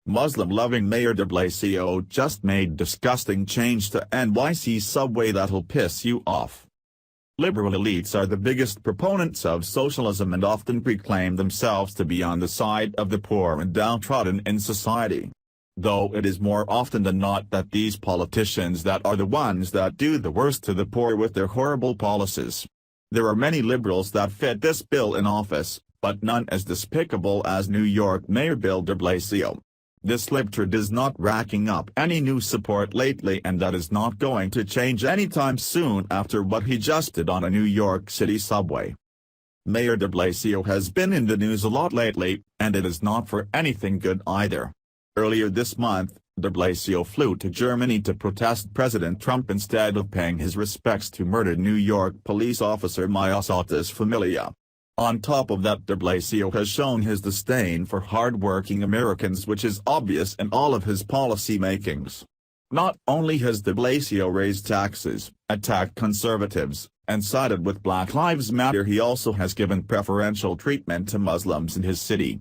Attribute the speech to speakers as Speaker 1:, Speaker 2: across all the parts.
Speaker 1: Muslim-loving Mayor DeBlasio just made disgusting change to NYC subway that'll piss you off. Liberal elites are the biggest proponents of socialism and often proclaim themselves to be on the side of the poor and downtrodden in society. Though it is more often than not that these politicians that are the ones that do the worst to the poor with their horrible policies. There are many liberals that fit this bill in office, but none as despicable as New York Mayor Bill de Blasio. This libtard is not racking up any new support lately, and that is not going to change anytime soon after what he just did on a New York City subway. Mayor de Blasio has been in the news a lot lately, and it is not for anything good either. Earlier this month, de Blasio flew to Germany to protest President Trump instead of paying his respects to murdered New York police officer Miasatis Familia. On top of that, de Blasio has shown his disdain for hard-working Americans, which is obvious in all of his policy makings. Not only has de Blasio raised taxes, attacked conservatives, and sided with Black Lives Matter, he also has given preferential treatment to Muslims in his city.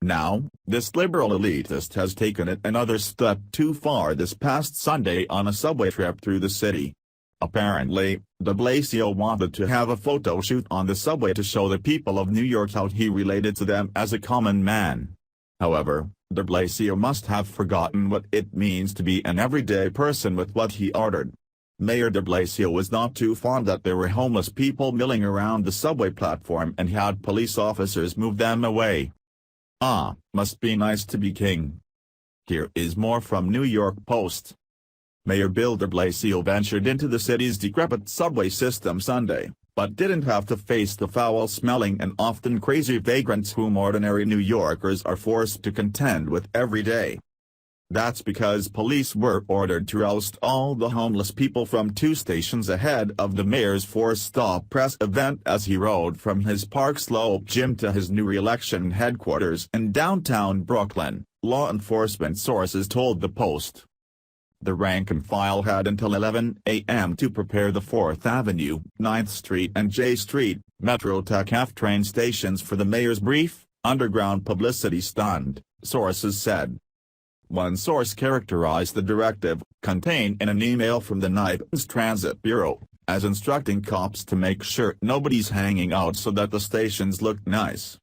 Speaker 1: Now, this liberal elitist has taken it another step too far this past Sunday on a subway trip through the city. Apparently, de Blasio wanted to have a photo shoot on the subway to show the people of New York how he related to them as a common man. However, de Blasio must have forgotten what it means to be an everyday person with what he ordered. Mayor de Blasio was not too fond that there were homeless people milling around the subway platform and had police officers move them away. Ah, must be nice to be king. Here is more from New York Post. Mayor Bill de Blasio ventured into the city's decrepit subway system Sunday, but didn't have to face the foul-smelling and often crazy vagrants whom ordinary New Yorkers are forced to contend with every day. That's because police were ordered to oust all the homeless people from 2 stations ahead of the mayor's 4-stop press event as he rode from his Park Slope gym to his new re-election headquarters in downtown Brooklyn, law enforcement sources told the Post. The rank and file had until 11 a.m. to prepare the 4th Avenue, 9th Street and J Street, Metro TechF train stations for the mayor's brief, underground publicity stunt, sources said. One source characterized the directive, contained in an email from the NYC Transit Bureau, as instructing cops to make sure nobody's hanging out so that the stations look nice.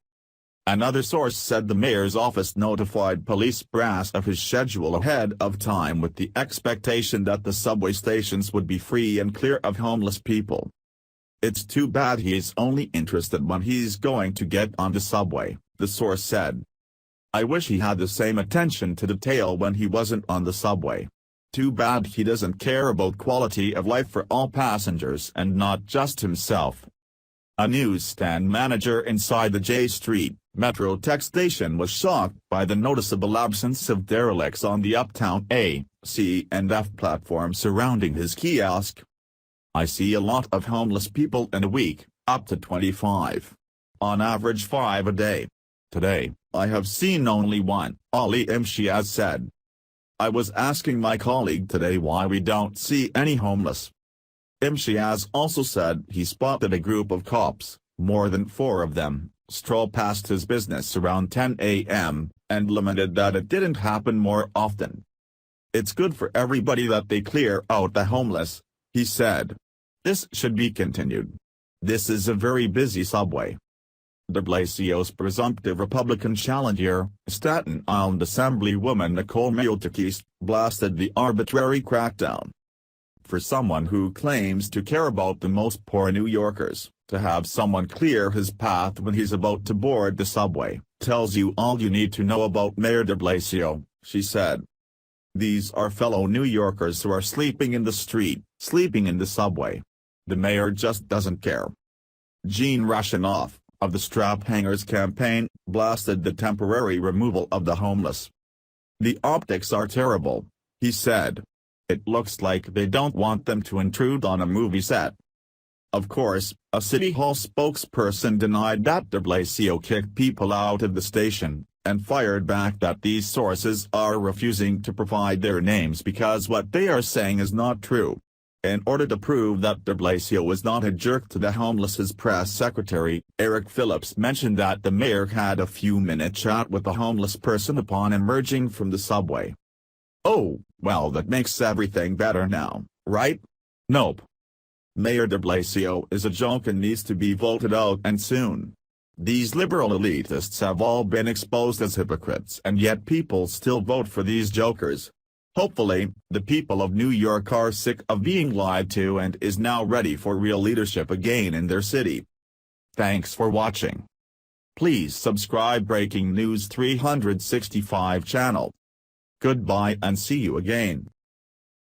Speaker 1: Another source said the mayor's office notified police brass of his schedule ahead of time with the expectation that the subway stations would be free and clear of homeless people. It's too bad he is only interested when he's going to get on the subway, the source said. I wish he had the same attention to detail when he wasn't on the subway. Too bad he doesn't care about quality of life for all passengers and not just himself. A newsstand manager inside the J Street, Metro Tech station was shocked by the noticeable absence of derelicts on the Uptown A, C and F platform surrounding his kiosk. I see a lot of homeless people in a week, up to 25. On average 5 a day. Today, I have seen only 1, Ali Imtiaz said. I was asking my colleague today why we don't see any homeless. Imtiaz also said he spotted a group of cops, more than 4 of them, stroll past his business around 10 a.m., and lamented that it didn't happen more often. It's good for everybody that they clear out the homeless, he said. This should be continued. This is a very busy subway. De Blasio's presumptive Republican challenger, Staten Island Assemblywoman Nicole Maltekis, blasted the arbitrary crackdown. For someone who claims to care about the most poor New Yorkers, to have someone clear his path when he's about to board the subway, tells you all you need to know about Mayor de Blasio, she said. These are fellow New Yorkers who are sleeping in the street, sleeping in the subway. The mayor just doesn't care. Gene Rushinoff, of the Strap Hangers campaign, blasted the temporary removal of the homeless. The optics are terrible, he said. It looks like they don't want them to intrude on a movie set. Of course, a City Hall spokesperson denied that de Blasio kicked people out of the station, and fired back that these sources are refusing to provide their names because what they are saying is not true. In order to prove that DeBlasio was not a jerk to the homeless, his press secretary, Eric Phillips, mentioned that the mayor had a few-minute chat with the homeless person upon emerging from the subway. "Oh, well, that makes everything better now, right? Nope. Mayor DeBlasio is a joke and needs to be voted out, and soon. These liberal elitists have all been exposed as hypocrites, and yet people still vote for these jokers. Hopefully, the people of New York are sick of being lied to and is now ready for real leadership again in their city." Thanks for watching. Please subscribe Breaking News 365 channel. Goodbye and see you again.